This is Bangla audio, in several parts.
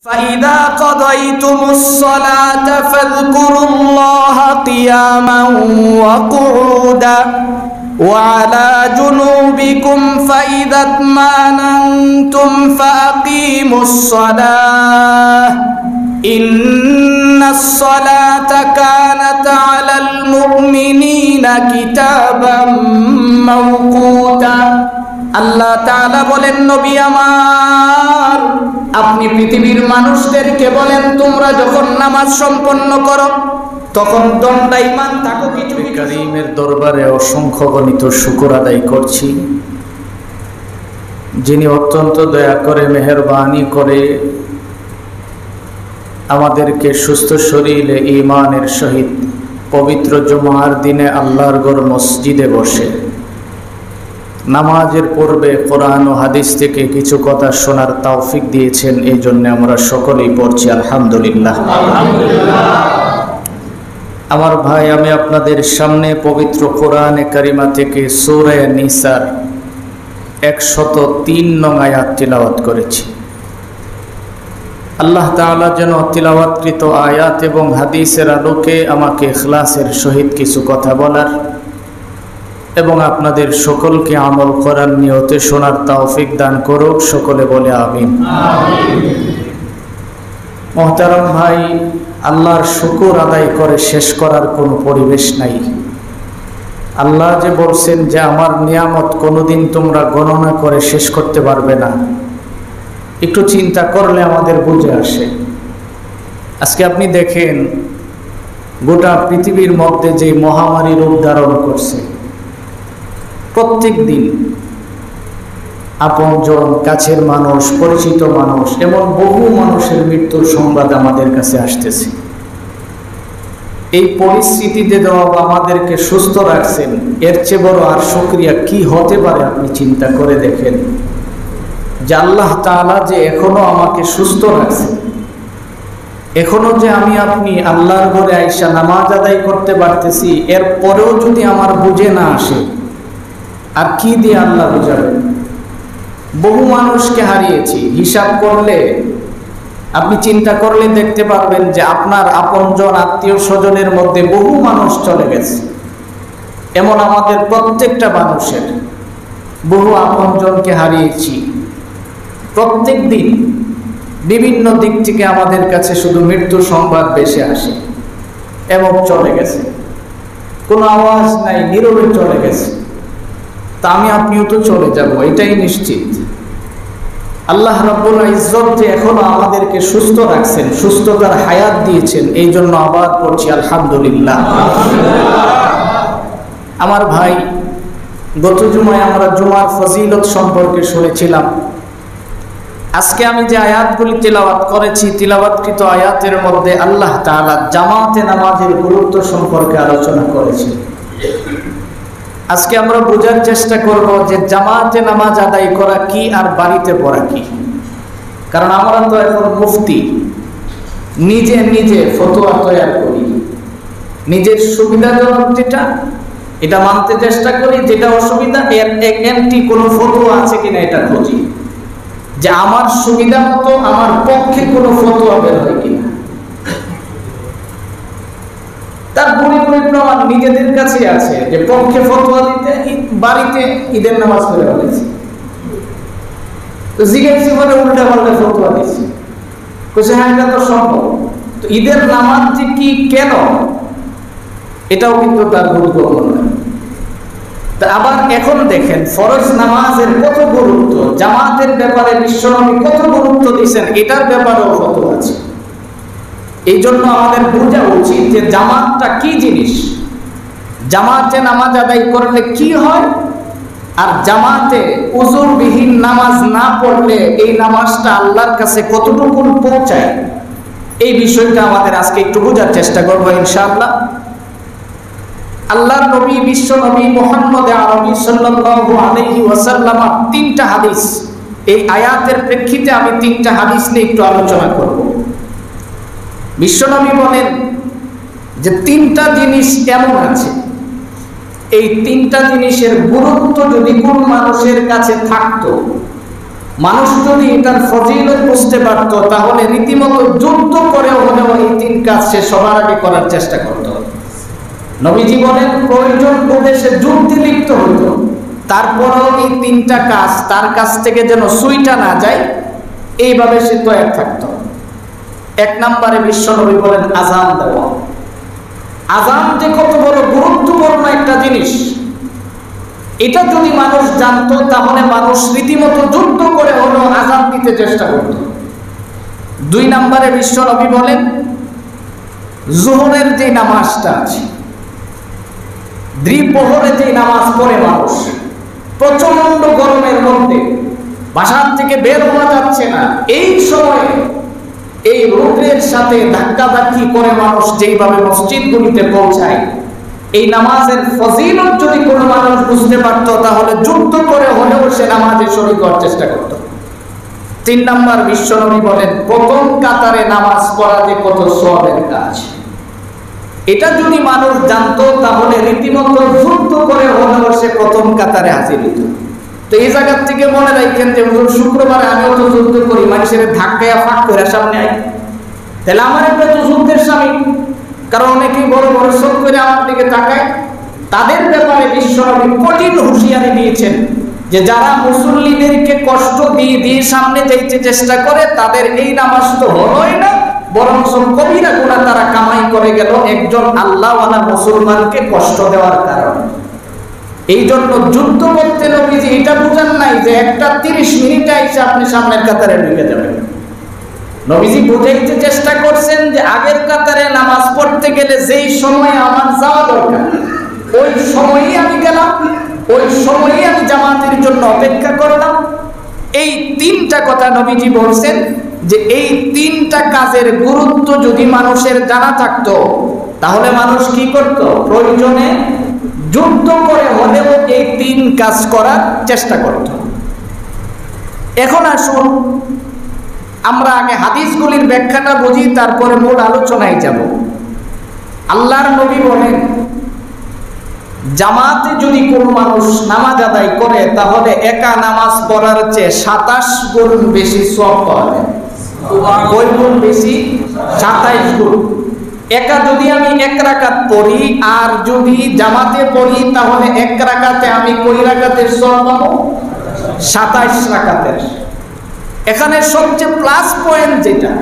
فإذا قضيتم الصلاة فاذكروا الله قياما وقعودا وعلى جنوبكم فإذا اطمأننتم فأقيموا الصلاة إن الصلاة كانت على المؤمنين كتابا موقوتا আল্লাহ তাআলা বলেন, নবী আমার, আপনি পৃথিবীর মানুষদেরকে বলেন, তোমরা যখন নামাজ সম্পন্ন করো তখন দণ্ডায়মান থাকো। কিছু কারীমের দরবারে অসংখ্য গণিত শুকর আদায় করছি, যিনি অত্যন্ত দয়া করে মেহেরবানি করে আমাদেরকে সুস্থ শরীরে ঈমানের সহিত পবিত্র জুমার দিনে আল্লাহর ঘর মসজিদে বসে নামাজের পূর্বে কোরআন ও হাদিস থেকে কিছু কথা শোনার তৌফিক দিয়েছেন। এই জন্য আমরা সকলেই পড়ছি আলহামদুলিল্লাহ। আমার ভাই, আমি আপনাদের সামনে পবিত্র কোরআনে কারিমা থেকে সূরা নিসার 103 নং আয়াত তিলাওয়াত করেছি। আল্লাহ তাআলা যেন তিলাওয়াতকৃত আয়াত এবং হাদিসের আলোকে আমাকে ইখলাসের সহিত কিছু কথা বলার এবং আপনাদের সকলকে আমল করার নিয়তে শোনার তৌফিক দান করুক। সকলে বলে আমিন। মুহতারাম ভাই, আল্লাহর শুকর আদায় করে শেষ করার কোনো পরিবেশ নাই। আল্লাহ যে বলছেন যে আমার নিয়ামত কোনোদিন তোমরা গণনা করে শেষ করতে পারবে না, একটু চিন্তা করলে আমাদের বুঝে আসে। আজকে আপনি দেখেন গোটা পৃথিবীর মধ্যে যে মহামারী রূপ ধারণ করছে, প্রত্যেক দিন আপনজন, কাছের মানুষ, পরিচিত মানুষ, এমন বহু মানুষের মৃত্যুর সংবাদ আমাদের কাছে আসতেছে। এই পরিস্থিতিতে রব আমাদেরকে সুস্থ রাখছেন, এর চেয়ে বড় আর শুকরিয়া কি হতে পারে? আপনি চিন্তা করে দেখেন যে আল্লাহ তাআলা যে এখনো আমাকে সুস্থ রাখছেন, এখনো যে আমি আপনি আল্লাহর ঘরে আইসা নামাজ আদায় করতে পারতেছি, এর পরেও যদি আমার বুঝে না আসে, আর কি দিয়ে আল্লাহ বুঝাবেন? বহু মানুষকে হারিয়েছি। হিসাব করলে, আপনি চিন্তা করলে দেখতে পারবেন যে আপনার আপনজন, আত্মীয় স্বজনের মধ্যে বহু মানুষ চলে গেছে। এমন আমাদের প্রত্যেকটা মানুষের বহু আপনজনকে হারিয়েছি। প্রত্যেক দিন বিভিন্ন দিক থেকে আমাদের কাছে শুধু মৃত্যু সংবাদ ভেসে আসে এবং চলে গেছে, কোনো আওয়াজ নাই, নীরবে চলে গেছে। তা আমি আপনিও তো চলে যাব, এটাই নিশ্চিত। আল্লাহ রাব্বুল ইজ্জত যে এখনো আমাদেরকে সুস্থ রাখছেন, সুস্থতার হায়াত দিয়েছেন, এই জন্য আবার পড়ছি আলহামদুলিল্লাহ। আমার ভাই, গত জুমায় আমরা জুমার ফজিলত সম্পর্কে শুনেছিলাম। আজকে আমি যে আয়াতগুলি তিলাওয়াত করেছি, তিলাওয়াতকৃত আয়াতের মধ্যে আল্লাহ তাআলা জামাতে নামাজের গুরুত্ব সম্পর্কে আলোচনা করেছেন। আজকে আমরা বোঝার চেষ্টা করব যে জামাতে নামাজ আদায় করা কি আর বাড়িতে পড়া কি। কারণ আমরা তো এখন মুফতি, নিজে নিজে ফতোয়া তৈরি করি, নিজের সুবিধাজনক যেটা এটা মানতে চেষ্টা করি, যেটা অসুবিধা এর অ্যান্টি কোনো ফতোয়া আছে কিনা এটা খুঁজি, যে আমার সুবিধা মতো আমার পক্ষে কোনো ফতোয়া বের হয় কিনা। তার গুণী প্রমাণ নিজেদের কাছে আছে যে পক্ষে ফতোয়া দিতে বাড়িতে ঈদের নামাজ পড়ে বলেছে, তো জিজ্ঞাসা করে উল্টা পাল্টা ফতোয়া দিচ্ছে, বলছে হ্যাঁ এটা তো সম্ভব। তো ঈদের নামাজ যে কি, কেন, এটাও কিন্তু তার গুরুত্বপূর্ণ না। তা আবার এখন দেখেন ফরজ নামাজের কত গুরুত্ব, জামাতের ব্যাপারে বিশ্বনবী কত গুরুত্ব দিয়েছেন, এটার ব্যাপারেও ফতোয়া আছে। এই জন্য আমাদের বোঝা উচিত যে জামাতটা কি জিনিস, জামাতে নামাজ আদায় করলে কি হয়, আর জামাতে উযুরবিহীন নামাজ না পড়লে এই নামাজটা আল্লাহর কাছে কতটুকু পৌঁছায়, এই বিষয়টা আমাদের আজকে একটু বোঝার চেষ্টা করবো ইনশাআল্লাহ। আল্লাহর নবী, বিশ্ব নবী মুহাম্মদ আরবি সাল্লাল্লাহু আলাইহি ওয়াসাল্লাম 3টা হাদিস, এই আয়াতের প্রেক্ষিতে আমি 3টা হাদিস নিয়ে একটু আলোচনা করব। বিশ্বনবী বলেন যে 3টা জিনিস এমন আছে, এই 3টা জিনিসের গুরুত্ব যদি কোন মানুষের কাছে থাকতো মানুষ যদি এটার ফজিলত বুঝতে পারত তাহলে রীতিমতো যুদ্ধ করে হলেও এই 3 কাজ সে সবার আগে করার চেষ্টা করত। নবীজি বলেন প্রয়োজন বোধে সে যুদ্ধে লিপ্ত হতো, তারপরেও এই 3টা কাজ তার কাছ থেকে যেন সুইটা না যায় এইভাবে সে তৈরি থাকতো। 1 নম্বরে বিশ্বনবী বলেন আযান দেওয়া। আযান যে কত বড় গুরুত্বপূর্ণ একটা জিনিস, এটা যদি মানুষ জানতো তাহলে মানুষ রীতিমতো যুদ্ধ করে হলো আযান দিতে চেষ্টা করত। 2 নম্বরে বিশ্বনবী বলেন যোহরের যে নামাজটা আছে, দ্বিপ্রহরে যে নামাজ পড়ে মানুষ, প্রচন্ড গরমের মধ্যে বাসার থেকে বের হওয়া যাচ্ছে না, এই সময়ে এই রোদের সাথে ধাক্কাধাক্কি করে মানুষ যেইভাবে মসজিদগুলিতে পৌঁছায়, এই নামাজের ফজিলত যদি কোনো মানুষ বুঝতে পারত তাহলে যুদ্ধ করে হলেও সে নামাজে শরীক হওয়ার চেষ্টা করত। 3 নম্বর বিশ্বনবী বলেন প্রথম কাতারে নামাজ পড়া যে কত সওয়াবের কাজ, এটা যদি মানুষ জানতো তাহলে রীতিমতো যুদ্ধ করে হলেও সে প্রথম কাতারে হাজির হতো। তো এই জায়গা থেকে মনে রাখেন যে শুক্রবারে আমিও তো যুদ্ধ করি, মানুষের ধাক্কায়া ফাঁক করে সামনে আই, তাহলে আমার একটা তো যুদ্ধের স্বামী। কারণ অনেকেই বড় বড় চোখ করে আমার দিকে তাকায়, তাদের ব্যাপারে বিশ্বনবী কঠিন হুঁশিয়ারি দিয়েছেন যে যারা মুসল্লিদেরকে কষ্ট দিয়ে দিয়ে সামনে যাইতে চেষ্টা করে তাদের এই নামাজ তো হলোই না, বরং কবিরা গুনাহ তারা কামাই করে গেল একজন আল্লাহওয়ালা মুসলমানকে কষ্ট দেওয়ার কারণে। এই জন্য যুদ্ধ করতে নবীজি এটা বুঝান নাই যে একটা 30 মিনিটে এসে আপনি সামনের কাতারে ঢুকে যাবেন। নবীজি বুঝাইতে চেষ্টা করছেন যে আগের কাতারে নামাজ পড়তে গেলে যেই সময় আমার যাওয়া দরকার ওই সময়ই আমি গেলাম, ওই সময়ই আমি জামাতের জন্য অপেক্ষা করলাম। এই 3টা কথা নবীজি বলছেন যে এই 3টা কাজের গুরুত্ব যদি মানুষের জানা থাকতো তাহলে মানুষ কি করত, প্রয়োজনে যুদ্ধ করে হলেও এই 3 কাজ করার চেষ্টা করত। এখন আসুন আমরা আগে হাদিসগুলির ব্যাখ্যাটা বুঝি, তারপরে মূল আলোচনায় যাব। আল্লাহর নবী বলেন জামাতে যদি কোনো মানুষ নামাজ আদায় করে তাহলে একা নামাজ পড়ার চেয়ে 27 গুণ বেশি সওয়াব পাওয়া যায়। কয় গুণ বেশি? 27 গুণ। একা যদি আমি 1 রাকাত পড়ি আর যদি জামাতে পড়ি তাহলে 1 রাকাতে আমি কয় রাকাতের সওয়াব পাবো? 27 রাকাতের। এখানে সবচেয়ে প্লাস পয়েন্ট যেটা,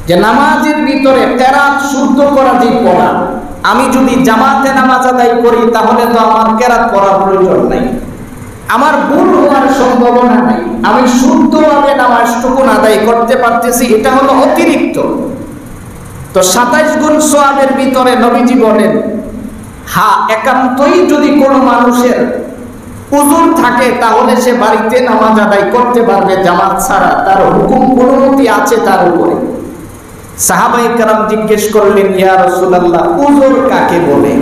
যে নামাজের ভিতরে কেরাত শুদ্ধ করা যে পড়া, আমি যদি জামাতে নামাজ আদায় করি তাহলে তো আমার কেরাত পড়ার প্রয়োজন নাই, আমার ভুল হওয়ার সম্ভাবনা নাই, আমি শুদ্ধভাবে নামাজটুকু আদায় করতে পারতেছি, এটা হলো অতিরিক্ত। তো 27 গুণ সওয়াবের ভিতরে নবীজি বলেন হ্যাঁ, একান্তই যদি কোনো মানুষের উযুর থাকে তাহলে সে বাড়িতে নামাজ আদায় করতে পারবে জামাত ছাড়া, তার হুকুম অনুমতি আছে তার উপরে। সাহাবায়ে কেরাম জিজ্ঞেস করলেন ইয়া রাসূলুল্লাহ উযুর কাকে বলে?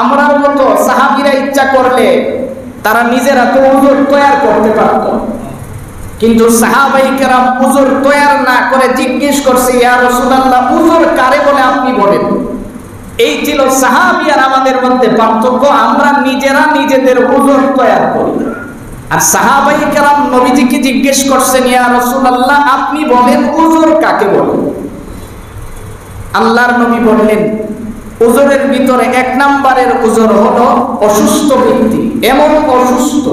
আমরার মতো সাহাবীরা ইচ্ছা করলে তারা নিজেরা তো উযুর তৈরি করতে পারত, কিন্তু সাহাবায়ে কেরাম উযুর তৈরি না করে জিজ্ঞেস করছে ইয়া রাসূলুল্লাহ উযুর কারে বলে আপনি বলেন। এই ছিল সাহাবী আর আমাদের মধ্যে পার্থক্য, আমরা নিজেরা নিজেদের উযুর তৈরি করি। আর সাহাবায়ে কেরাম নবীজিকে জিজ্ঞেস করছেন ইয়া রাসূলুল্লাহ আপনি বলেন উযুর কাকে বলে? আল্লাহর নবী বললেন উযুরের ভিতরে 1 নম্বরের উযুর হলো অসুস্থ ব্যক্তি, এমন অসুস্থ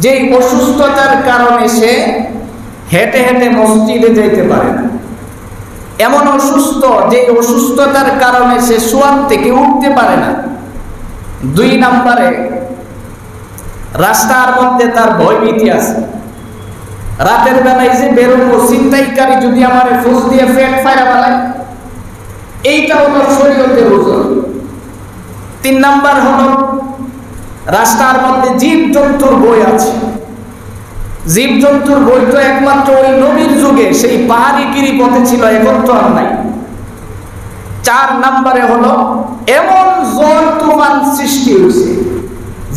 যে অসুস্থতার কারণে সে হেঁটে হেঁটে মসজিদে যেতে পারে না, এমন অসুস্থ যে অসুস্থতার কারণে সে শোয়ার থেকে উঠতে পারে না। 2 নম্বরে রাস্তার মধ্যে তার ভয়ভীতি আছে, রাতের বেলায় যে বেরোবো ছিনতাইকারী যদি আমার ফুস দিয়ে পেট ফাইরা ফেলায়, এইটা হলো শরীয়তের উযুর। 3 নাম্বার হলো রাস্তার মধ্যে জীবজন্তুর বই আছে, জীবজন্তুর বই তো একমাত্র ওই নবীর যুগে সেই পাহাড়ি গিরিপথে ছিল, এখন তো আর নাই। 4 নম্বরে হলো এমন ঝড় তুফান সৃষ্টি হয়েছে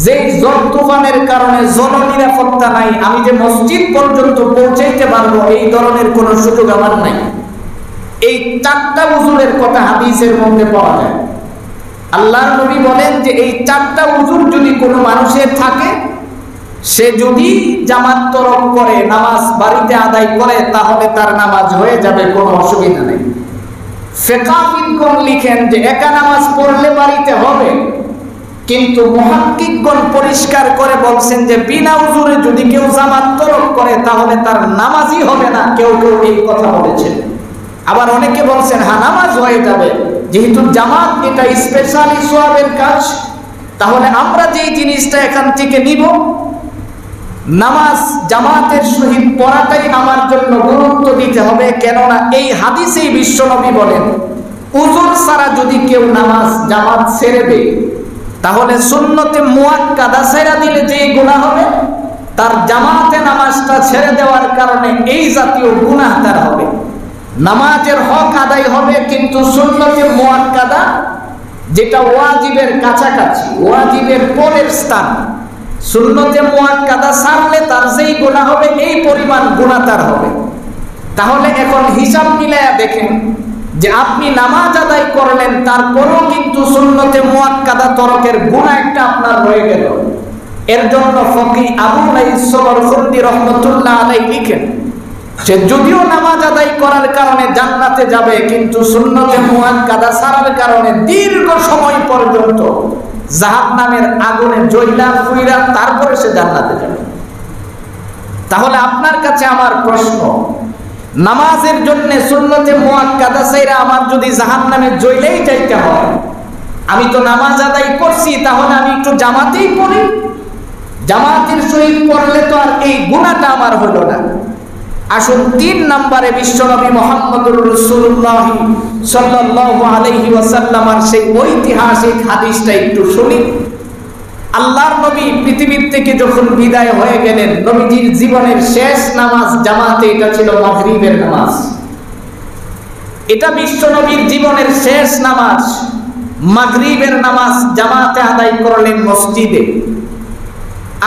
যে ঝড় তুফানের কারণে জননিরাপত্তা নাই, আমি যে মসজিদ পর্যন্ত পৌঁছাইতে পারবো এই ধরনের কোনো সুযোগ আমার নাই। এই 4টা উযুরের কথা হাদিসের মধ্যে পাওয়া যায়। আল্লাহর নবী বলেন যে এই 4টা উযুর যদি কোনো মানুষের থাকে সে যদি জামাত তরক করে নামাজ বাড়িতে আদায় করে তাহলে তার নামাজ হয়ে যাবে, কোনো অসুবিধা নেই। ফিকহাবিদগণ লিখেন যে একা নামাজ পড়লে বাড়িতে হবে, কিন্তু মুহাক্কিকগণ পরিষ্কার করে বলছেন যে বিনা উযুরে যদি কেউ জামাত তরক করে তাহলে তার নামাজই হবে না। কেউ কেউ এই কথা বলেছেন। আবার অনেকে বলছেন হ্যাঁ নামাজ হয়ে যাবে, যেহেতু জামাত এটা স্পেশালি সওয়াবের কাজ। তাহলে আমরা যেই জিনিসটা এখান থেকে নিব, নামাজ জামাতের সহিত পড়াটাই আমার জন্য গুরুত্ব দিতে হবে। কেননা এই হাদিসেই বিশ্বনবী বলেন উযুর ছাড়া যদি কেউ নামাজ জামাত ছেড়ে দেয় তাহলে সুন্নতে মুআক্কাদা ছেড়ে দিলে যে গুনাহ হবে তার জামাতে নামাজটা ছেড়ে দেওয়ার কারণে এই জাতীয় গুনাহ তার হবে। নামাজের হক আদায় হবে, কিন্তু সুন্নতে মুআক্কাদা যেটা ওয়াজিবের কাছাকাছি, ওয়াজিবের পরের স্থান, সুন্নতে মুআক্কাদা ছাড়লে তার যেই গুনাহ হবে এই পরিমাণ গুনাহ তার হবে। তাহলে এখন হিসাব মিলায়া দেখেন যে আপনি নামাজ আদায় করলেন, তারপরও কিন্তু সুন্নতে মুআক্কাদা তরকের গুনাহ একটা আপনার রয়ে গেল। এর জন্য ফকি আবু নাঈস সমরকন্দি রাহমাতুল্লাহ আলাইহি লিখেন যে যদিও নামাজ আদায় করার কারণে জান্নাতে যাবে, কিন্তু সুন্নতে মুআক্কাদা ছাড়ার কারণে দীর্ঘ সময় পর্যন্ত জাহান্নামের আগুনে জ্বলা পুড়া তারপরে সে জান্নাতে যাবে। তাহলে আপনার কাছে আমার প্রশ্ন, নামাজের জন্য সুন্নতে মুআক্কাদা ছাইরা আমার যদি জাহান্নামে জ্বলেই যাইতে হয়, আমি তো নামাজ আদায় করছি, তাহলে আমি একটু জামাতেই পড়ি। জামাতের সহিত পড়লে তো আর এই গুনাহটা আমার হলো না। আসুন ৩ নম্বরে বিশ্বনবী মুহাম্মদুর রাসূলুল্লাহ সাল্লাল্লাহু আলাইহি ওয়াসাল্লামের সেই ঐতিহাসিক হাদিসটা একটু শুনি। আল্লাহর নবী পৃথিবীর থেকে যখন বিদায় হয়ে গেলেন, নবীজির জীবনের শেষ নামাজ জামাতে এটা ছিল মাগরিবের নামাজ। এটা বিশ্বনবীর জীবনের শেষ নামাজ, মাগরিবের নামাজ জামাতে আদায় করলেন মসজিদে।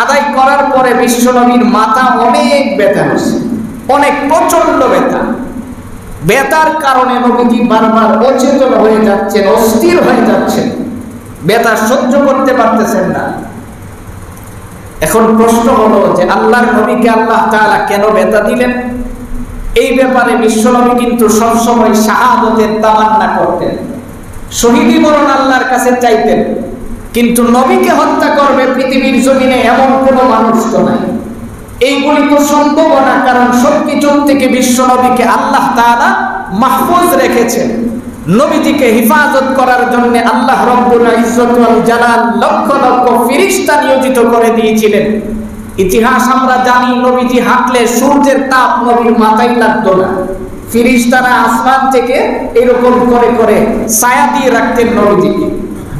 আদায় করার পরে বিশ্বনবীর মাথা অনেক ব্যথা হয়েছে, অনেক প্রচন্ড ব্যথা। ব্যথার কারণে নবীজি বারবার অচেতন হয়ে যাচ্ছেন, অস্থির হয়ে যাচ্ছেন, ব্যথা সহ্য করতে পারতেছেন না। এখন প্রশ্ন হলো যে আল্লাহর নবীকে আল্লাহ তাআলা কেন ব্যথা দিলেন? এই ব্যাপারে বিশ্বনবী কিন্তু সবসময় শাহাদাতের তামান্না করতেন, শহীদি মরণ আল্লাহর কাছে চাইতেন। কিন্তু নবীকে হত্যা করবে পৃথিবীর জমিনে এমন কোনো মানুষ তো নাই। এইগুলি তো সম্ভব না, কারণ সবকিছু থেকে বিশ্বনবীকে আল্লাহ তাআলা মাহফুজ রেখেছেন। নবীজিকে হিফাজত করার জন্য আল্লাহ রব্বুল ইজ্জত ওয়াল জালাল লক্ষ লক্ষ ফেরেশতা নিয়োজিত করে দিয়েছিলেন। ইতিহাস আমরা জানি, নবীজি হাঁটলে সূর্যের তাপ নবীর মাথায় লাগতো না। ফেরেশতারা আসমান থেকে এরকম করে করে ছায়া দিয়ে রাখতেন নবীজিকে,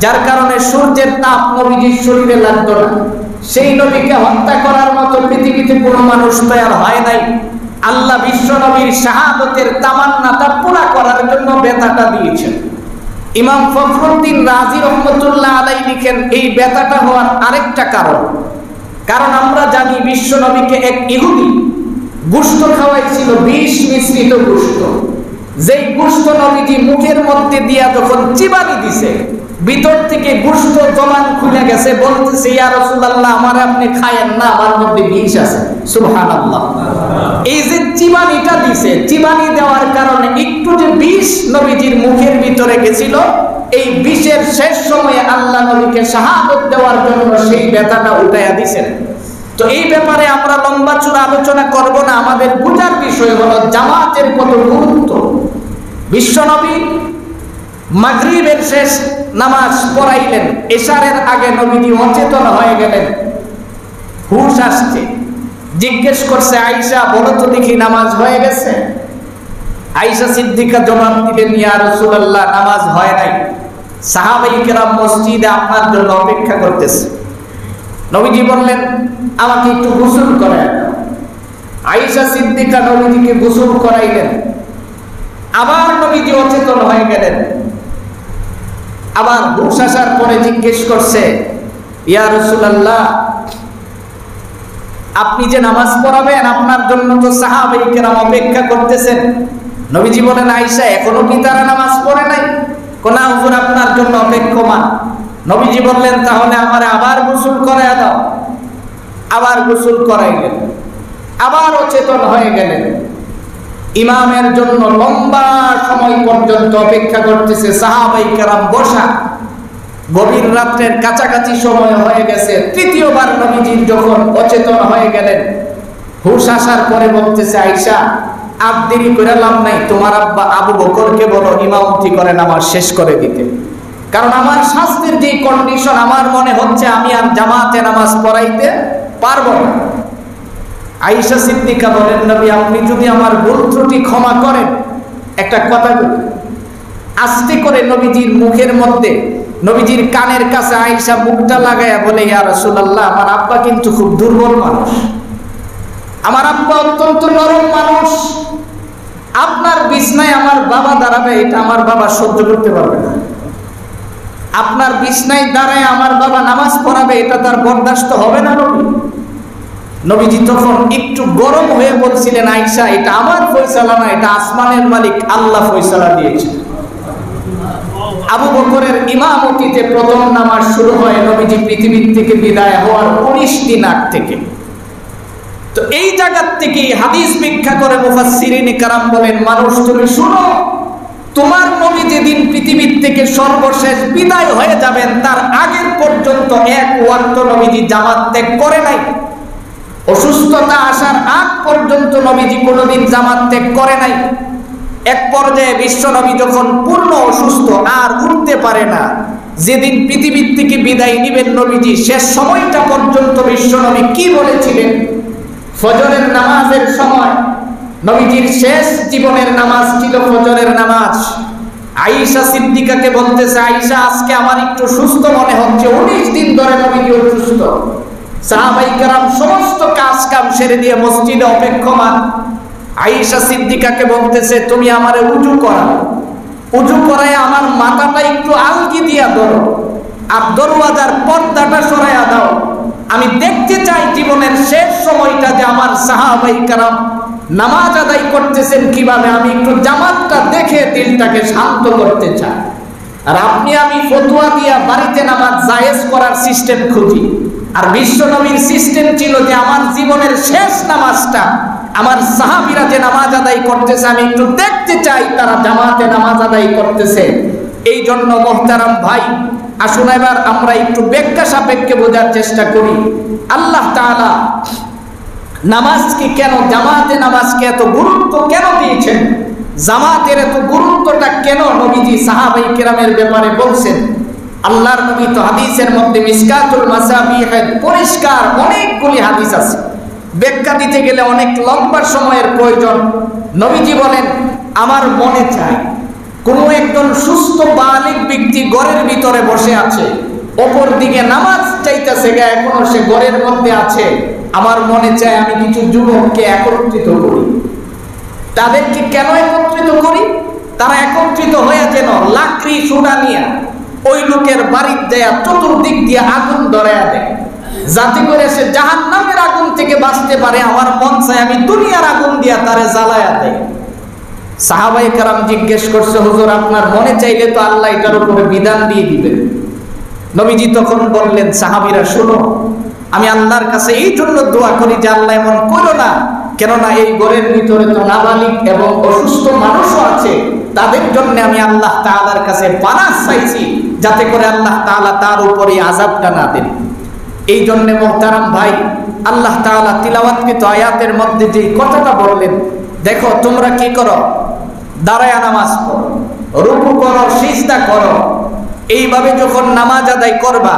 যার কারণে সূর্যের তাপ নবীজির শরীরে লাগতো না। সেই নবীকে হত্যা করার মতো পৃথিবীতে কোনো মানুষ তৈরি হয় নাই। আল্লাহ বিশ্ব নবীর শাহাদাতের তামান্নাটা পুরা করার জন্য ব্যথাটা দিয়েছেন। ইমাম ফখরুদ্দিন রাজি রহমতুল্লাহ আলাইহি লিখেন এই ব্যথাটা হওয়ার আরেকটা কারণ আমরা জানি বিশ্ব নবীকে এক ইহুদি গোশত খাওয়াইছিল, বিষ মিশ্রিত গোশত। যেই গোশত নবীজি মুখের মধ্যে দিয়া যখন চিবানি দিছে, ভিতর থেকে গোশত জবান খুলে গেছে, বলতেছে ইয়া রাসূলুল্লাহ আমারে আপনি খায়েন না, আমার মধ্যে বিষ আছে। সুবহানাল্লাহ। এই যে চিবানিটা দিছে, চিবানি দেওয়ার কারণে একটু যে বিষ নবীজির মুখের ভিতরে গেছিল, এই বিষের শেষ সময়ে আল্লাহ নবীকে শাহাদাত দেওয়ার জন্য সেই ব্যথাটা উঠাইয়া দিয়েছেন। তো এই ব্যাপারে আমরা লম্বা চূড়া আলোচনা করব না, আমাদের বোঝার বিষয় হলো জামাতের কত গুরুত্ব। বিশ্বনবী মাগরিবের শেষ নামাজ পড়াইলেন, এশারের আগে নবীজি অচেতন হয়ে গেলেন, হুঁশ আসছে। জিজ্ঞেস করছে আয়েশা, বলো তো দেখি নামাজ হয়ে গেছে? আয়েশা সিদ্দিকা জবাব দিলেন, ইয়া রাসূলুল্লাহ নামাজ হয় নাই, সাহাবায়ে কেরাম মসজিদে আপনার জন্য অপেক্ষা করতেছে। নবীজি বললেন আমাকে একটু গোসল করায় দাও। আয়েশা সিদ্দিকা নবীজিকে গোসল করাইলেন। আবার নবীজি অচেতন হয়ে গেলেন। আবার হুঁশ আসার পরে জিজ্ঞেস করছে, ইয়া রাসূলুল্লাহ আপনি যে নামাজ পড়াবেন আপনার জন্য তো সাহাবায়ে কেরাম অপেক্ষা করতেছেন। নবীজি বলেন, আয়েশা এখনো কি তারা নামাজ পড়ে নাই? কোনা হুজুর আপনার জন্য অপেক্ষমান। নবীজি বললেন, তাহলে আমারে আবার গোসল করায় দাও। আবার গোসল করাইলেন, আবার অচেতন হয়ে গেলেন। ইমামের জন্য লম্বা সময় পর্যন্ত অপেক্ষা করতেছে, সাহাবায়ে কেরাম বসা। গভীর রাত্রের কাছাকাছি সময় হয়ে গেছে। তৃতীয়বার নবীজি যখন অচেতন হয়ে গেলেন, হুঁশ আসার পরে বলতেছে, আয়েশা আর দেরি করে লাভ নাই, তোমার আব্বা আবু বকরকে বলো ইমামতি করে নামাজ শেষ করে দিতে, কারণ আমার স্বাস্থ্যের যে কন্ডিশন, আমার মনে হচ্ছে আমি আর জামাতে নামাজ পড়াইতে পারবো না। আয়েশা সিদ্দিকা বলেন, নবী আপনি যদি আমার ভুল ত্রুটি ক্ষমা করেন, একটা কথা বলি। আস্তে করে নবীজির মুখের মধ্যে, নবীজির কানের কাছে আয়েশা মুখটা লাগায়া বলে, ইয়া রাসূলুল্লাহ, আমার আব্বা কিন্তু খুব দুর্বল মানুষ, আমার আব্বা অত্যন্ত নরম মানুষ, আপনার বিছনায় আমার বাবা দাঁড়াবে এটা আমার বাবা সহ্য করতে পারবে না, আপনার বিছনায় দাঁড়ায় আমার বাবা নামাজ পড়াবে এটা তার বরদাস্ত হবে না। নবীজি তখন একটু গরম হয়ে বলছিলেন, আয়েশা এটা আমার ফয়সালা না, এটা আসমানের মালিক আল্লাহ ফয়সালা দিয়েছে। আবু বকরের ইমামতিতে প্রথম নামাজ শুরু হয় নবীজি পৃথিবীর থেকে বিদায় হওয়ার 19 দিন আগ থেকে। তো এই জায়গা থেকে হাদিস ব্যাখ্যা করে মুফাসসিরিনে কেরাম বলেন, মানুষ তুমি শুনো, তোমার নবী যেদিন পৃথিবীর থেকে সর্বশেষ বিদায় হয়ে যাবেন তার আগের পর্যন্ত এক ওয়াক্ত নবীজি জামাত ত্যাগ করে নাই। অসুস্থতা আসার আগ পর্যন্ত নবীজি কোনোদিন জামাত ত্যাগ করে নাই। এক পর্যায়ে বিশ্ব নবী যখন পূর্ণ অসুস্থ আর উঠতে পারে না, যেদিন পৃথিবীর থেকে বিদায় নিবেন নবীজি, শেষ সময়টা পর্যন্ত বিশ্ব নবী কি বলেছিলেন? ফজরের নামাজের সময় নবীজির শেষ জীবনের নামাজ ছিল ফজরের নামাজ। আয়েশা সিদ্দিকাকে বলতেছে, আয়েশা আজকে আমার একটু সুস্থ মনে হচ্ছে। 19 দিন ধরে নবীজি অসুস্থ। সাহাবায়ে কেরাম সমস্ত কাজ কাম সেরে দিয়ে মসজিদে অপেক্ষমান। আয়েশা সিদ্দিকাকে বলতেছে, তুমি আমারে উজু করাও, উজু করায় আমার মাথাটা একটু আলগি দিয়া ধরো, আর দরওয়াজার পর্দাটা সরাইয়া দাও। আমি দেখতে চাই জীবনের শেষ সময়টা যে আমার সাহাবায়ে কেরাম নামাজ আদায় করতেছেন কিভাবে, আমি একটু জামাতটা দেখে দিলটাকে শান্ত করতে চাই। আর আপনি আমি ফতোয়া দিয়া বাড়িতে নামাজ জায়েজ করার সিস্টেম খুঁজি, আর বিশ্ব নবীর সিস্টেম ছিল যে আমার জীবনের শেষ নামাজটা আমার সাহাবীরা যে নামাজ আদায় করতেছে আমি একটু দেখতে চাই তারা জামাতে নামাজ আদায় করতেছে। এই জন্য মুহতারাম ভাই, আসুন এবার আমরা একটু ব্যাখ্যা সাপেক্ষে বোঝার চেষ্টা করি। আল্লাহ তাআলা নামাজকে কেন, জামাতে নামাজকে এত গুরুত্ব কেন দিয়েছেন, জামাতের এত গুরুত্বটা কেন নবীজি সাহাবায়ে কেরামের ব্যাপারে বলছেন? আল্লাহর নবী তো হাদিসের মধ্যে মিসকাতুল মাসাবিহের পরিষ্কার অনেকগুলি হাদিস আছে, ব্যাখ্যা দিতে গেলে অনেক লম্বা সময়ের প্রয়োজন। নবীজি বলেন, আমার মনে চায় কোনো একজন সুস্থ বালিগ ব্যক্তি ঘরের ভিতরে বসে আছে, অপর দিকে নামাজ চাইতেছে, এখনো সে ঘরের মধ্যে আছে, আমার মনে চায় আমি কিছু যুবককে একত্রিত করি। তাদেরকে কেন একত্রিত করি? তারা একত্রিত হয়ে যেন লাকড়ি সুড়া নিয়ে ওই লোকের বাড়ির দেয়া চতুর্দিক দিয়ে আগুন ধরায়া দেয়, যাতে করে সে জাহান্নামের আগুন থেকে বাঁচতে পারে। আমার মন চায় আমি দুনিয়ার আগুন দিয়া তারে জ্বালায়া দেয়। সাহাবায়ে কেরাম জিজ্ঞেস করছে, হুজুর আপনার মনে চাইলে তো আল্লাহ এটার উপরে বিধান দিয়ে দিবেন। নবীজি তখন বললেন, সাহাবীরা শোনো, আমি আল্লাহর কাছে এই জন্য দোয়া করি যে আল্লাহ এমন করো না, কেননা এই ঘরের ভিতরে তো নাবালিগ এবং অসুস্থ মানুষও আছে, তাদের জন্য আমি আল্লাহ তাআলার কাছে পানাহ চাইছি যাতে করে আল্লাহ তাআলা তার উপরে আযাবটা না দেন। এই জন্য মুহতারাম ভাই, আল্লাহ তাআলা তিলাওয়াতকৃত আয়াতের মধ্যে যে কথাটা বললেন, দেখো তোমরা কি করো, দাঁড়ায়া নামাজ পড়ো, রুকু করো, সিজদা করো। এইভাবে যখন নামাজ আদায় করবা,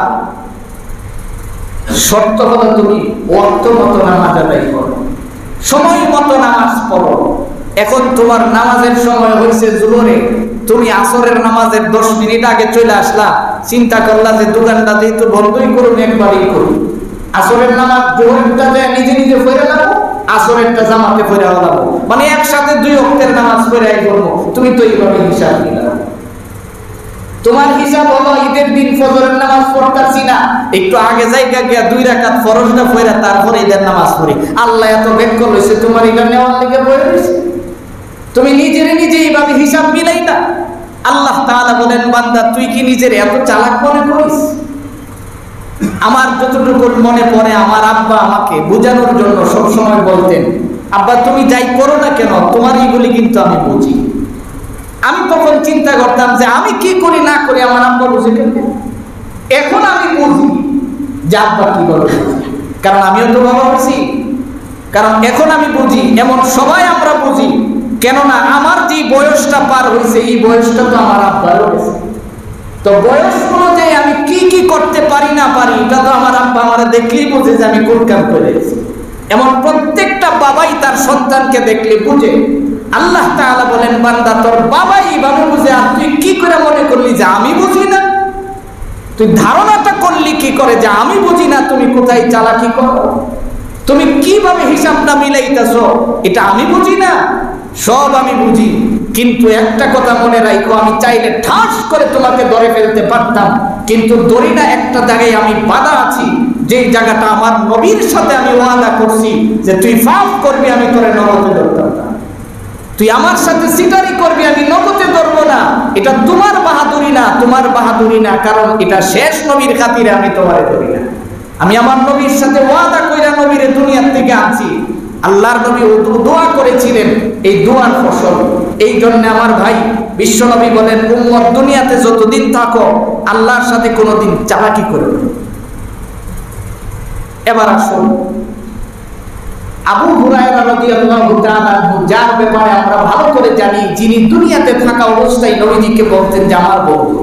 শর্ত হলো তুমি ওয়াক্ত মতো নামাজ আদায় করো, সময় মতো নামাজ পড়ো। এখন তোমার নামাজের সময় হয়েছে জোহরে, তুমি আসরের নামাজের 10 মিনিট আগে চলে আসলা, চিন্তা করলা যে দোকানটা যেহেতু বন্ধই করুন একবারই করুন, আসরের নামাজ জোহরেরটা নিজে নিজে পড়ে লাগো, আসরেরটা জামাতে পড়ে লাগো, মানে একসাথে 2 ওয়াক্তের নামাজ পড়ে করবো। তুমি তো এইভাবে হিসাব নিলা, তোমার হিসাব হলো ঈদের দিন ফজরের নামাজ পড়তাছি না, একটু আগে জায়গা গিয়া 2 রাকাত ফরজটা পড়া তারপরে ঈদের নামাজ পড়ি। আল্লাহ এত ব্যাখ্যা লইছে, তোমার এটা নেওয়ার লেগে পড়ে রইছে, তুমি নিজের নিজে এইভাবে হিসাব মিলাই না। আল্লাহ তাআলা বলেন, বান্দা তুই কি নিজের এত চালাক মনে করিস? আমার যতটুকু মনে পড়ে, আমার আব্বা আমাকে বোঝানোর জন্য সবসময় বলতেন, আব্বা তুমি যাই করো না কেন তোমার এইগুলি কিন্তু আমি বুঝি। আমি তখন চিন্তা করতাম যে আমি কি করি না করি আমার আব্বা বুঝে কেন। এখন আমি বুঝি যে আব্বা কি বলে, কারণ আমিও তো বাবা হয়েছি। কারণ এখন আমি বুঝি, এমন সবাই আমরা বুঝি, কেননা আমার যে বয়সটা পার হয়েছে এই বয়সটা তো আমার আব্বারও হয়েছে। তো বয়স অনুযায়ী আমি কি কি করতে পারি না পারি এটা তো আমার আব্বা আমার দেখলেই বুঝে যে আমি কোন কাম করেছি। এমন প্রত্যেকটা বাবাই তার সন্তানকে দেখলে বুঝে। আল্লাহ তাআলা বলেন, বান্দা তোর বাবাই এইভাবে বুঝে, আর তুই কি করে মনে করলি যে আমি বুঝি না? তুই ধারণাটা করলি কি করে যে আমি বুঝি না? তুমি কোথায় চালাকি করো? তুমি কিভাবে হিসাবটা মিলাইতেছ? এটা আমি বুঝি না? সব আমি বুঝি। কিন্তু একটা কথা মনে রাখো, আমি চাইলে ঠাস করে তোমাকে ধরে ফেলতে পারতাম, কিন্তু ধরি না। একটা জায়গায় আমি বাধা আছি, যেই জায়গাটা আমার নবীর সাথে আমি ওয়াদা করছি যে তুই পাপ করবি, আমি তোরে নগদে ধরতাম না। তুই আমার সাথে সিটারি করবি, আমি নগদে ধরবো না। এটা তোমার বাহাদুরি না, তোমার বাহাদুরি না, কারণ এটা শেষ নবীর খাতিরে আমি তোমারে ধরি না। আমি আমার নবীর সাথে ওয়াদা কইরা নবীরে দুনিয়ার থেকে আনছি। আল্লাহর নবী দোয়া করেছিলেন, এই দোয়ার ফসল। এই জন্য আমার ভাই বিশ্ব নবী বলেন, উম্মত দুনিয়াতে যতদিন থাকো আল্লাহর সাথে কোনোদিন চালাকি করো না। এবার আসুন আবু হুরায়রা রাদিয়াল্লাহু তাআলা আনহু, যার ব্যাপারে আমরা ভালো করে জানি, যিনি দুনিয়াতে থাকা অবস্থায় নবীজিকে বলতেন যে আমার বন্ধু।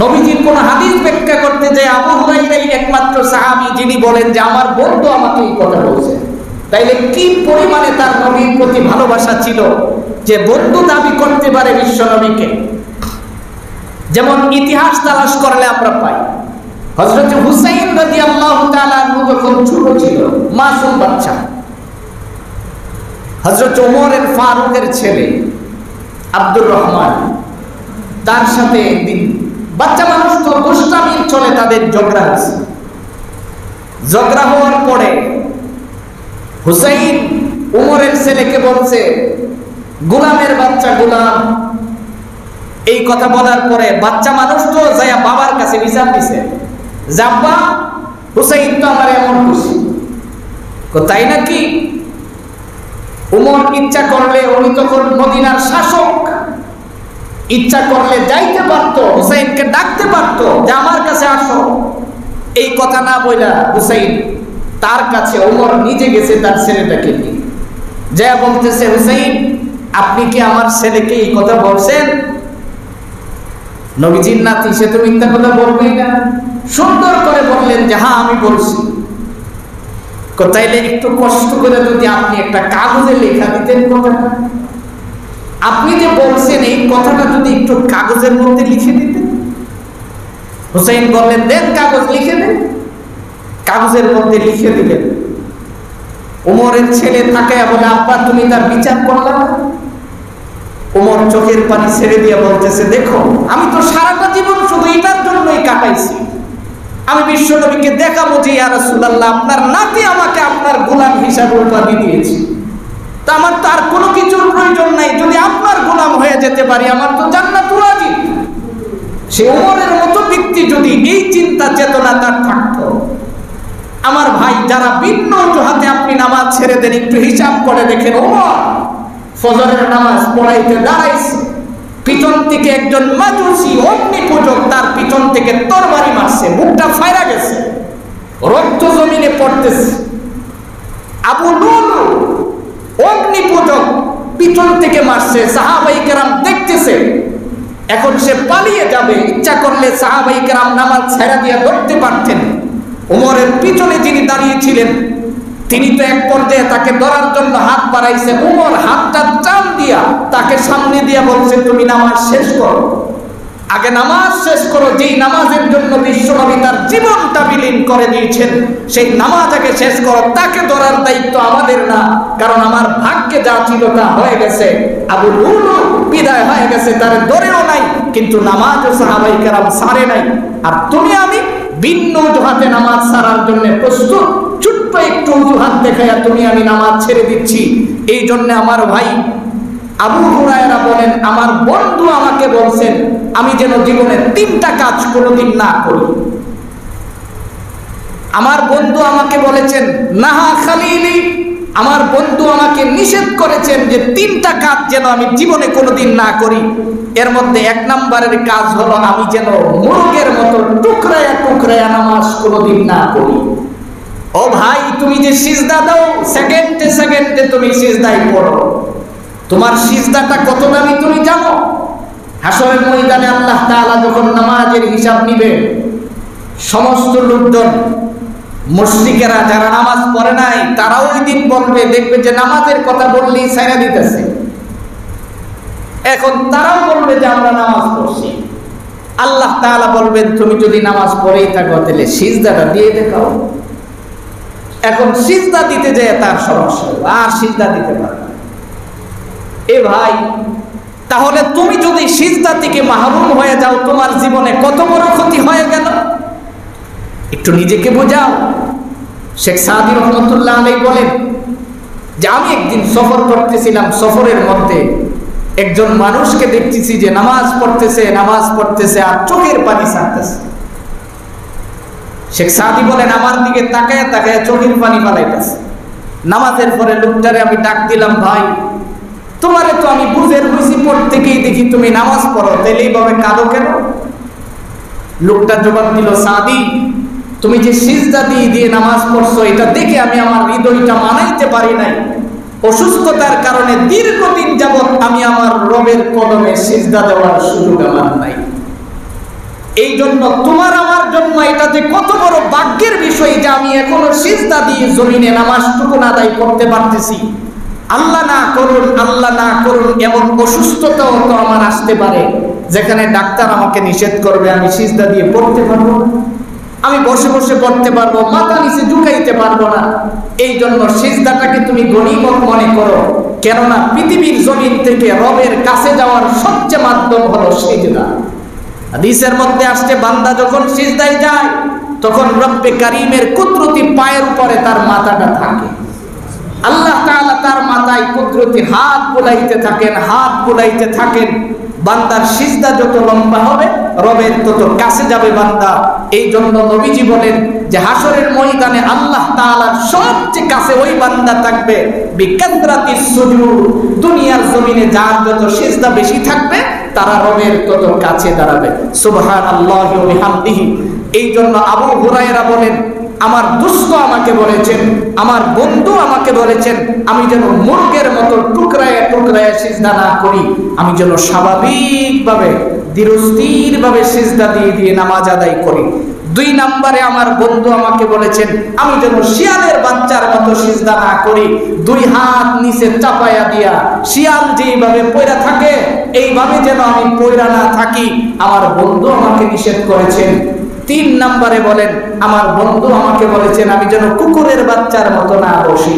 নবীজির কোন হাদিস ব্যাখ্যা করতে যায় আবু হুরায়রাই একমাত্র সাহাবী যিনি বলেন যে আমার বন্ধু আমাকে এই কথা বলছে। তাইলে কি পরিমাণে তার নবীর প্রতি ভালোবাসা ছিল যে বন্ধু দাবি করতে পারে বিশ্ব নবীকে। যেমন ইতিহাস তালাশ করলে আমরা পাই, হযরত হুসাইন রাদিয়াল্লাহু তাআলা আনহু যখন ছোট ছিল, মাসুম বাচ্চা, হযরত ওমরের ফারুকের ছেলে আব্দুর রহমান, তার সাথে একদিন, বাচ্চা মানুষ তো দুষ্টামির চলে, তাদের ঝগড়া হয়েছে। ঝগড়া হওয়ার পরে হুসাইন ওমরের ছেলেকে বলছে, গোলামের বাচ্চা গোলাম। এই কথা বলার পরে বাচ্চা মানুষ তো যায়া বাবার কাছে বিচার দিছে, যাব্বা হুসাইন তো আমার এমন খুশি। তাই নাকি? ওমর ইচ্ছা করলে, উনি তখন মদিনার শাসক, ইচ্ছা করলে যাইতে পারতো, হুসাইনকে ডাকতে পারতো যে আমার কাছে আসো। এই কথা না বইলা হুসাইন তার কাছে, ওমর নিজে গেছে তার ছেলেটাকে নিয়ে, যা বলতেছে, হুসাইন আপনি কি আমার ছেলেকে এই কথা বলছেন? নবীজির নাতি, সে তো মিথ্যা কথা বলবেই না। সুন্দর করে বললেন যে হ্যাঁ আমি বলছি। তাইলে একটু কষ্ট করে যদি আপনি একটা কাগজে লেখা দিতেন কথাটা, আপনি যে বলছেন এই কথাটা যদি একটু কাগজের মধ্যে লিখে দিতেন। হুসাইন বললেন, দেন কাগজ লিখে দেন। কাগজের মধ্যে লিখে দিলেন। ওমরের ছেলে তাকায়া বলে, আব্বা তুমি তার বিচার করলে না? ওমর চোখের পানি ছেড়ে দিয়ে বলতেছে, দেখো আমি তো সারাটা জীবন শুধু এটার জন্যই কাটাইছি। আমি বিশ্ব নবীকে দেখাবো যে ইয়া রাসূলুল্লাহ আপনার নাতি আমাকে আপনার গোলাম হিসাবে উপাধি দিয়েছে, তা আমার তো আর কোনো কিছুর প্রয়োজন নাই। যদি আপনার গোলাম হয়ে যেতে পারি আমার তো জান্নাতুল ওয়াজিব। সে ওমরের মতো ব্যক্তি যদি এই চিন্তা চেতনা তার থাকতো, আমার ভাই যারা ভিন্ন অজুহাতে আপনি নামাজ ছেড়ে দেন, একটু হিসাব করে দেখেন। ওমর ফজরের নামাজ পড়াইতে দাঁড়াইছে, পিছন থেকে একজন মাজুসি অগ্নি পূজক তার পিছন থেকে তরবারি মারছে, মুখটা ফায়রা গেছে, রক্ত জমিনে পড়তেছে। আবু লুলু অগ্নি পূজক পিছন থেকে মারছে, সাহাবায়ে কেরাম দেখতেছে। এখন সে পালিয়ে যাবে, ইচ্ছা করলে সাহাবায়ে কেরাম নামাজ ছেড়ে দিয়ে ধরতে পারতেন। ওমরের পিছনে যিনি দাঁড়িয়েছিলেন তিনি তো এক পর্যায়ে তাকে ধরার জন্য হাত বাড়াইছে। ওমর হাতটা টান দিয়া তাকে সামনে দিয়া বলছে, তুমি নামাজ শেষ করো, আগে নামাজ শেষ করো। যেই নামাজের জন্য বিশ্বনবী তার জীবনটা বিলীন করে দিয়েছেন, সেই নামাজ আগে শেষ করো। তাকে ধরার দায়িত্ব আমাদের না, কারণ আমার ভাগ্যে যা ছিল তা হয়ে গেছে। আবু লুলু বিদায় হয়ে গেছে, তার ধরেও নাই, কিন্তু নামাজও সাহাবায়ে কেরাম ছাড়ে নাই। আর তুমি আমি ভিন্ন অজুহাতে নামাজ ছাড়ার জন্য প্রস্তুত। ছোট্ট একটু অজুহাত দেখাইয়া তুমি আমি নামাজ ছেড়ে দিচ্ছি। এই জন্য আমার ভাই আবু হুরায়রা বলেন, আমার বন্ধু আমাকে বলছেন আমি যেন জীবনে 3টা কাজ কোনোদিন না করি। আমার বন্ধু আমাকে বলেছেন নাহা খালিলি, আমার বন্ধু আমাকে নিষেধ করেছেন যে 3টা কাজ যেন আমি জীবনে কোনোদিন না করি। এর মধ্যে 1 নম্বরের কাজ হলো আমি যেন মুরগের মতো টুকরায়া টুকরায়া নামাজ কোনোদিন না করি। ও ভাই, তুমি যে সিজদা দাও, সেকেন্ডে সেকেন্ডে তুমি সিজদায় পড়ো, তোমার সিজদাটা কত দামি তুমি জানো? হাসরের ময়দানে আল্লাহ তাআলা যখন নামাজের হিসাব নিবে, সমস্ত লোকজন মুশরিকেরা যারা নামাজ পড়ে নাই তারাও ওই দিন বলবে, দেখবে যে নামাজের কথা বললেই ছাইড়া দিতেছে। এখন তারাও বলবে যে আমরা নামাজ পড়ছি। আল্লাহ তাআলা বলবেন তুমি যদি নামাজ পড়েই থাকো তাহলে সিজদাটা দিয়ে দেখাও। এখন সিজদা দিতে যায় তার সমস্যা, আর সিজদা দিতে পারে না। এ ভাই, তাহলে তুমি যদি সিজদা থেকে মাহরুম হয়ে যাও, তোমার জীবনে কত বড় ক্ষতি হয়ে গেল, একটু নিজেকে বোঝাও। শেখ সাদি রহমতুল্লাহ আলাইহি বলেন যে আমি একদিন সফর করতেছিলাম, সফরের মধ্যে একজন মানুষকে দেখতেছি যে নামাজ পড়তেছে আর চোখের পানি ছাড়তেছে। শেখ সাদি বলেন আমার দিকে তাকায় তাকায় চোখের পানি ফালাইতেছে। নামাজের পরে লোকটারে আমি ডাক দিলাম, ভাই তোমারে তো আমি বুঝের বুঝি পড়তে গিয়ে দেখি তুমি নামাজ পড়ো, তাহলে এইভাবে কাঁদো কেন? লোকটা জবাব দিল, সাদি তুমি যে সিজদা দিয়ে নামাজ পড়ছো এটা দেখে আমি আমার হৃদয়টা মানাইতে পারি নাই। অসুস্থতার কারণে দীর্ঘদিন যাবৎ আমি আমার রবের কদমে সিজদা দেওয়ার সুযোগ আমার নাই। এই জন্য তোমার আমার জন্য এটা যে কত বড় ভাগ্যের বিষয় যে আমি এখনো সিজদা দিয়ে জমিনে নামাজটুকু আদায় করতে পারতেছি। আল্লাহ না করুন এমন অসুস্থতাও তো আমার আসতে পারে যেখানে ডাক্তার আমাকে নিষেধ করবে, আমি সিজদা দিয়ে পড়তে পারবো না, আমি বসে বসে পড়তে পারবো, মাথা নিচে ঝুঁকাইতে পারবো না। এই জন্য সিজদাটাকে তুমি গনিমত মনে করো, কেননা পৃথিবীর জমিন থেকে রবের কাছে যাওয়ার সবচেয়ে মাধ্যম হলো সিজদা। হাদিসের মধ্যে আসছে বান্দা যখন সিজদায় যায় তখন রব্বে কারীমের কুদরতি পায়ের উপরে তার মাথাটা থাকে। আল্লাহ তাআলা তার মাথায় কুদরতি হাত বুলাইতে থাকেন। বান্দার সিজদা যত লম্বা হবে রবের তত কাছে যাবে বান্দা। এই জন্য নবীজি বলেন যে হাসরের ময়দানে আল্লাহ তাআলার সবচেয়ে কাছে ওই বান্দা থাকবে বিকাদরাতিস সুজুদ। দুনিয়ার জমিনে যার যত সিজদা বেশি থাকবে তারা রবের তত কাছে দাঁড়াবে। সুবহানাল্লাহি ওয়া বিহামদিহি। এই জন্য আবু হুরায়রা বলেন আমার দোস্ত আমাকে বলেছেন, আমার বন্ধু আমাকে বলেছেন আমি যেন মুরগের মতো টুকরায় টুকরায় সিজদা না করি, আমি যেন স্বাভাবিকভাবে ধীরস্থিরভাবে সিজদা দিয়ে নামাজ আদায় করি। 2 নম্বরে আমার বন্ধু আমাকে বলেছেন আমি যেন শিয়ালের বাচ্চার মতো সিজদা না করি, 2 হাত নিচে চাপায়া দিয়া শিয়াল যেইভাবে পয়রা থাকে এইভাবে যেন আমি পয়রা না থাকি, আমার বন্ধু আমাকে নিষেধ করেছেন। 3 নম্বরে বলেন আমার বন্ধু আমাকে বলেছেন আমি যেন কুকুরের বাচ্চার মতো না বসি,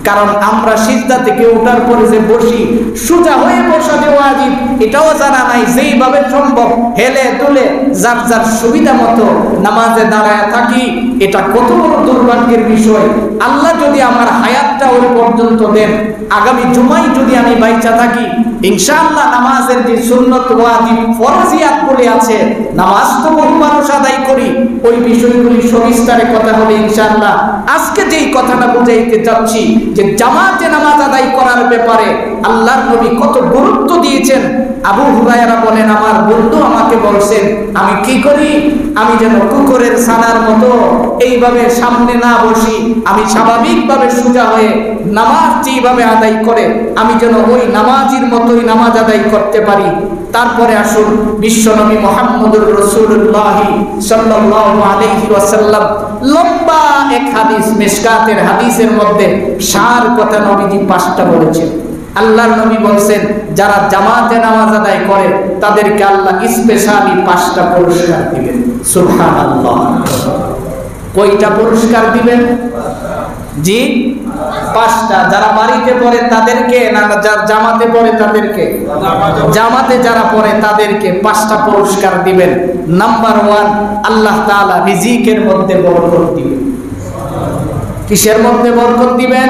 কারণ আমরা সিজদা থেকে ওঠার পরে যে বসি সোজা হয়ে বসা যে ওয়াজিব এটাও জানা নাই, যেইভাবে সম্ভব হেলে দুলে যার যার সুবিধা মতো নামাজে দাঁড়ায় থাকি। এটা কত বড় দুর্ভাগ্যের বিষয়। আল্লাহ যদি আমার হায়াতটা ওই পর্যন্ত দেন, আগামী জুমায় যদি আমি বাইচা থাকি, ইনশাআল্লাহ নামাজের যে সুন্নত ওয়াজিব ফরজিয়াত বলে আছে, নামাজ তো বহু মানুষ আদায় করি, ওই বিষয়গুলি সবিস্তারে কথা হবে ইনশাআল্লাহ। আজকে যেই কথাটা বুঝাইতে চাচ্ছি যে জামাতে নামাজ আদায় করার ব্যাপারে আল্লাহর নবী কত গুরুত্ব দিয়েছেন। আবু হুরায়রা বলেন আমার বন্ধু আমাকে বলছেন আমি কি করি, আমি যেন কুকুরের ছানার মতো এইভাবে সামনে না বসি, আমি স্বাভাবিকভাবে সোজা হয়ে নামাজ যেভাবে আদায় করে আমি যেন ওই নামাজির মতোই নামাজ আদায় করতে পারি। তারপরে আসুন বিশ্বনবী মুহাম্মদুর রাসূলুল্লাহ সাল্লাল্লাহু আলাইহি ওয়াসাল্লাম লম্বা এক হাদিস, মিশকাতের হাদিসের মধ্যে সার কথা নবীজি 5টা বলেছেন। আল্লাহর নবী বলেন যারা জামাতে নামাজ আদায় করে তাদেরকে আল্লাহ স্পেশালি 5টা পুরস্কার দিবেন। সুবহানাল্লাহ। কয়টা পুরস্কার দিবেন? জি 5টা। যারা বাড়িতে পড়ে তাদেরকে না যারা জামাতে পড়ে তাদেরকে? জামাতে যারা পড়ে তাদেরকে 5টা পুরস্কার দিবেন। নাম্বার 1 আল্লাহ তাআলা রিজিকের মধ্যে বরকত দিবেন। কিসের মধ্যে বরকত দিবেন?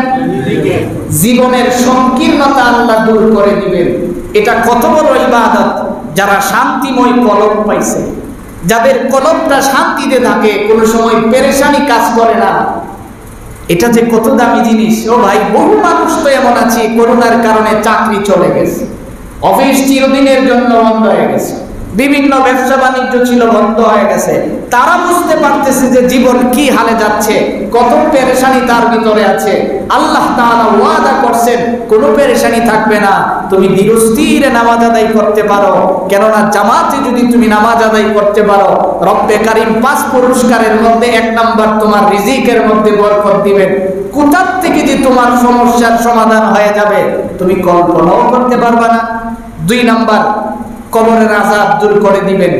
জীবনের সংকীর্ণতা আল্লাহ দূর করে দিবেন। এটা কত বড় ইবাদত। যারা শান্তিময় কলব পাইছে, যাদের কলবটা শান্তিতে থাকে, কোনো সময় পেরেশানি কাজ করে না। এটা যে কত দামি জিনিস। ও ভাই, বহু মানুষ তো এমন আছে করোনার কারণে চাকরি চলে গেছে, অফিস চিরদিনের জন্য বন্ধ হয়ে গেছে, বিভিন্ন ব্যবসা বাণিজ্য ছিল বন্ধ হয়ে গেছে। তারা বুঝতে পারতেছে যে জীবন কি হালে যাচ্ছে, কত পেরেশানি তার ভিতরে আছে। আল্লাহ তাআলা ওয়াদা করছেন কোনো পেরেশানি থাকবে না, তুমি ধীরস্থিরে নামাজ আদায় করতে পারো। কেননা জামাতে যদি তুমি নামাজ আদায় করতে পারো, রব্বে কারীম 5 পুরস্কারের মধ্যে 1 নাম্বার তোমার রিজিকের মধ্যে বরকত দিবেন। কোথা থেকে যে তোমার সমস্যার সমাধান হয়ে যাবে তুমি কল্পনাও করতে পারবে না। 2 নাম্বার, কবরের আযাব দূর করে দিবেন।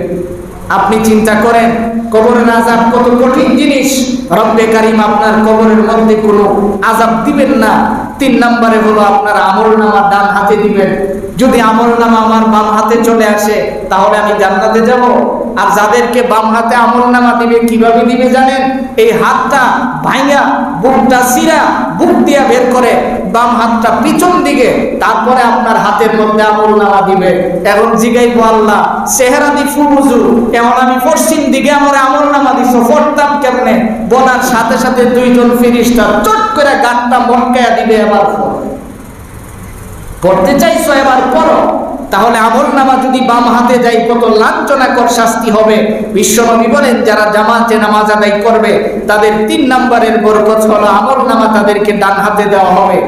আপনি চিন্তা করেন কবরের আযাব কত কঠিন জিনিস। রব্বে কারীম আপনার কবরের মধ্যে কোনো আযাব দিবেন না। 3 নম্বরে হলো আপনার আমলনামা ডান হাতে দিবেন। যদি আমলনামা আমার বাম হাতে চলে আসে তাহলে আমি জান্নাতে যাব। আর যাদেরকে বাম হাতে আমলনামা দিবে, কিভাবে দিবে জানেন? এই হাতটা ভাঙা, বুকটা চিরা, বুক দিয়া বের করে বাম হাতটা পিছন দিকে, তারপরে আপনার হাতের মধ্যে আমলনামা দিবে। এখন জিগাইবো আল্লাহ, চেহারা দি ফুবুজু, এমন আমি পশ্চিম দিকে আমার আমলনামা দিছো, পড়তাম কেমনে? বলার সাথে সাথে 2 জন ফেরেশতা চট করে গানটা মটকায়া দিবে। এবার পড়তে চাইছো, এবার পড়ো। তাহলে আমলনামা যদি বাম হাতে যায় কত লাঞ্ছনাকর শাস্তি হবে। বিশ্বনবী বলেন যারা জামাতে নামাজ আদায় করবে তাদের 3 নম্বরের বরকত হলো আমলনামা তাদেরকে ডান হাতে দেওয়া হবে।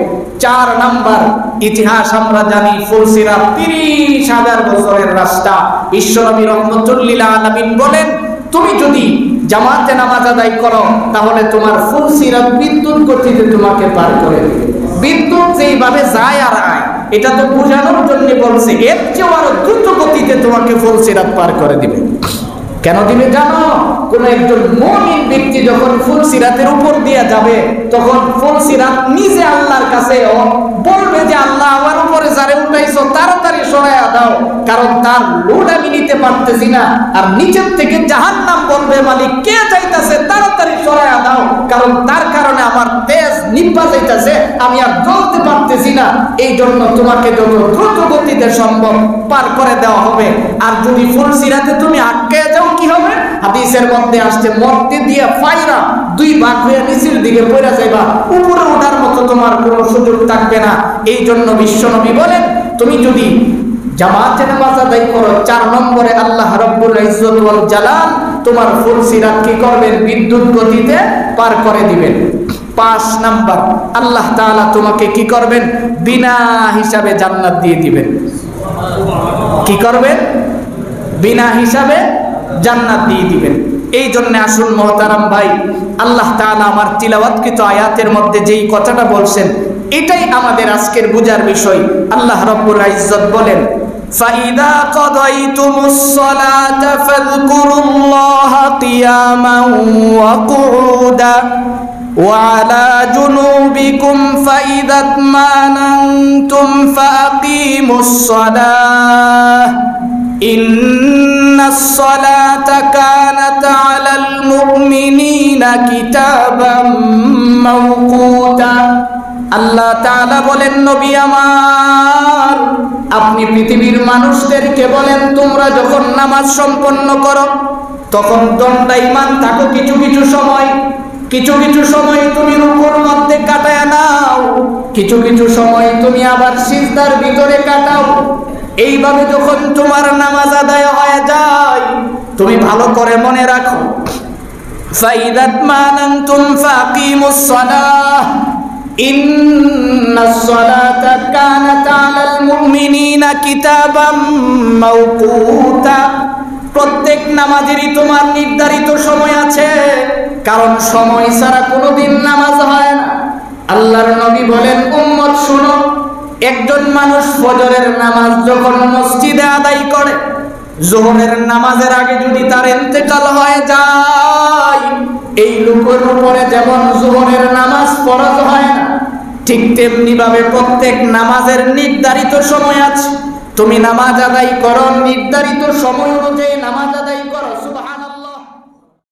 4 নাম্বার, ইতিহাস আমরা জানি ফুলসিরাত 30,000 বছরের রাস্তা। বিশ্বনবী রাহমাতুল্লিল আলামিন বলেন তুমি যদি জামাতে নামাজ আদায় করো তাহলে তোমার ফুলসিরাত বিদ্যুৎ গতিতে তোমাকে পার করে দেবে। বিদ্যুৎ যেইভাবে যায় আর আয়, এটা তো বোঝানোর জন্য বলছে, এর চেয়ে আরো দ্রুত গতিতে তোমাকে ফুলসিরাত পার করে দিবে। কেন দিবে জানো? কোন একজন মুমিন ব্যক্তি যখন ফুলসিরাতের উপর দিয়ে যাবে তখন ফুলসিরাত নিজে আল্লাহর কাছে বলবে যে আল্লাহ আমার উপরে যারে উঠাইছো তাড়াতাড়ি সরাইয়া দাও, কারণ তার লোড আমি নিতে পারতেছি না। আর নিচের থেকে জাহান্নাম বলবে মালিক কে যাইতাছে তাড়াতাড়ি সরাইয়া দাও, কারণ তার কারণে আমার তেজ নিভা যাইতাছে, আমি আর জ্বলতে পারতেছি না। এই জন্য তোমাকে যত দ্রুত গতিতে সম্ভব পার করে দেওয়া হবে। আর যদি ফুলসিরাতে তুমি আটকে যাও কি হবে? হাদিসের মধ্যে আসছে মরতে দিয়ে ফাইরা 2 ভাগ হয়ে নিচের দিকে পড়ে যাইবা, উপরে ওঠার মতো তোমার কোনো সুযোগ থাকবে না। এই জন্য বিশ্বনবী বলেন তুমি যদি জামাতে নামাজ আদায় করো 4 নম্বরে আল্লাহ রাব্বুল ইজ্জত ওয়াল জালাল তোমার ফুলসিরাত কি করবেন? বিদ্যুৎ গতিতে পার করে দিবেন। 5 নাম্বার, আল্লাহ তাআলা তোমাকে কি করবেন? বিনা হিসাবে জান্নাত দিয়ে দিবেন। কি করবেন? বিনা হিসাবে জান্নাত দিয়ে দিবেন। এই জন্য আসুন মুহতারাম ভাই, আল্লাহ তাআলা আমার তিলাওয়াতকৃত আয়াতের মধ্যে যেই কথাটা বলছেন এটাই আমাদের আজকের বুঝার বিষয়। আল্লাহ রাব্বুল ইজ্জত বলেন فَإِذَا قَضَيْتُمُ الصَّلَاةَ فَاذْكُرُوا اللَّهَ قِيَامًا وَقُعُودًا وَعَلَى جُنُوبِكُمْ فَإِذَا اطْمَأْنَنْتُمْ فَأَقِيمُوا الصَّلَاةَ إِنَّ الصَّلَاةَ كَانَتْ عَلَى الْمُؤْمِنِينَ كِتَابًا مَوْقُوتًا। আল্লাহ তাআলা বলেন নবী আমার, আপনি পৃথিবীর মানুষদেরকে বলেন তোমরা যখন নামাজ সম্পন্ন করো তখন দণ্ডায়মান থাকো কিছু কিছু সময়, কিছু কিছু সময় তুমি রুকুর মধ্যে কাটায় নাও, কিছু কিছু সময় তুমি আবার সিজদার ভিতরে কাটাও। এইভাবে যখন তোমার নামাজ আদায় হয়ে যায় তুমি ভালো করে মনে রাখো فَإِذَا اطْمَأْنَنْتُمْ فَأَقِيمُوا الصَّلَاةَ إِنَّ الصَّلَاةَ كَانَتْ عَلَى الْمُؤْمِنِينَ كِتَابًا مَوْقُوتًا। প্রত্যেক নামাজেরই তোমার নির্ধারিত সময় আছে, কারণ সময় ছাড়া কোনোদিন নামাজ হয় না। আল্লাহর নবী বলেন উম্মত শুনো, একজন মানুষ ফজরের নামাজ যখন মসজিদে আদায় করে, যোহরের নামাজের আগে যদি তার ইন্তেকাল হয়ে যায়, এই লোকের উপরে যেমন যোহরের নামাজ ফরজ হয় না, ঠিক তেমনি ভাবে প্রত্যেক নামাজের নির্ধারিত সময় আছে। তুমি নামাজ আদায় করো, নির্ধারিত সময় অনুযায়ী নামাজ আদায়